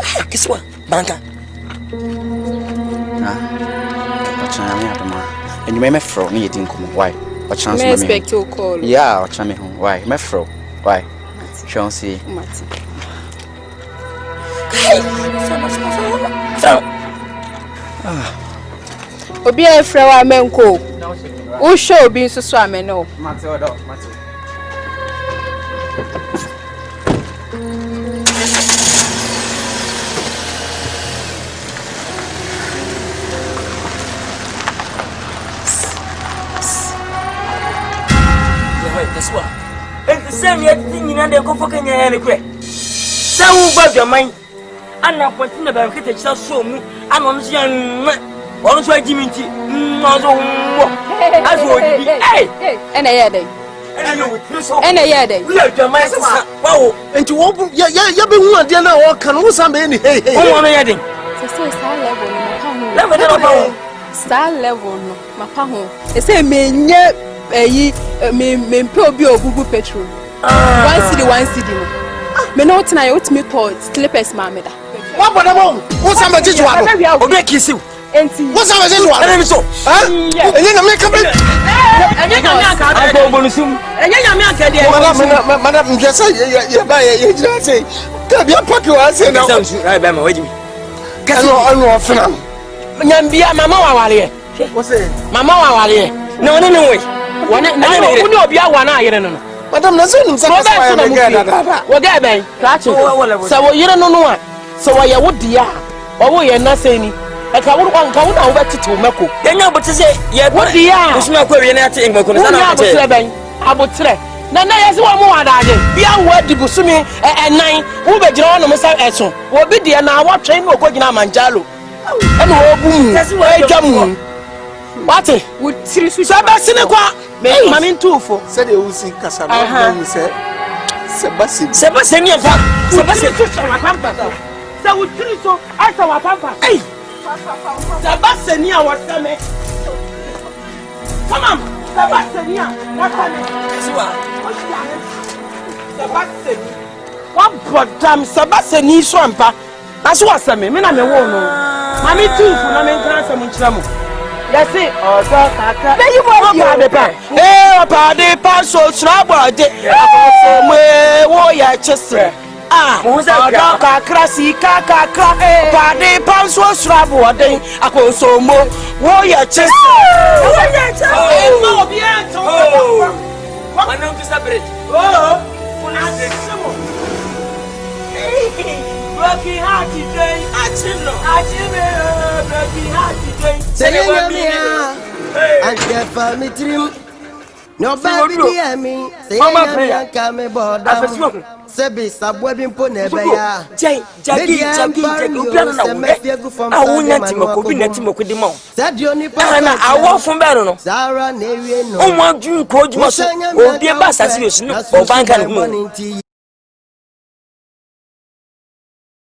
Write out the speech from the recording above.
Kiswa, banka. What's your name, Adama? And you may throw me eating come. Why? What chance? I expect you call. Yeah, what's your name? Why? Me throw. Why? Shall see. Obi e fra wa menko. Wo show obi nso so ameno. Mate odo, mate. Kiswa. And the same yet thing in the confocation and crack. So about your mind. And now pointing about it, show me. I'm on the once I Jimmy. As would be. Hey, and a year day. And a year day. We are your mind. Wow. And to open, yeah, been one dinner or can also somebody. Hey, one heading. Star level. Star level, my paho. They say, me, me, probably Google petrol. 1 city. Me no tonight, what me call slippers, mamma. What about the mom? What's some of this one? I'll make kiss you. What's some of this one? And so, huh? And then I make a bit. And then I go bonusum. And then I make a deal. Madam, just say, buy a say, can be a pocket. I say, no, I buy my wedding. Can you all from Nambia, Mamma Wally? What's it? Mamma Wally? No, way. One, no, be a 1 hour. Madam, that's what I'm saying. What guy, so you don't know what. So I would dear, or we are not saying. I can't over to Mako. Then you but to say, yeah, what dear, it's not querying at him. I would say, Nana has 1 more day. Be a word to Busumi and 9, who be drawn on myself as soon. What be dear now? What train will go in Manjalo? And boom, that's why I jump. What would seriously Mammy too for said you see Cassandra, he said Sebastian, so would treat so as our papa. Hey, Sebastian, was coming. Come on, Sebastian, Sebastian, what but damn Sebastian is swamper. That's what's a man. I'm a woman. Mammy too for Naman Tramu. That's it. Oh, there you go. Hey, party pass so trouble. Warrior Chester. Who's that? Classy Kaka. Party pass so trouble. I go so more. Warrior Chester. Oh, my name is a bridge. Oh, Rocky Hearty Day, Rocky Hearty Day. Say, I can't find me trim. Nobody hear me. Say, I'm coming board. Sebi, subwebbing Ponebea. Jackie, I won't let him go with the mouth. Said you only I walk from Baron. Sarah, Navy, no one drew cold motion or dear bass as you know, or bank and moon.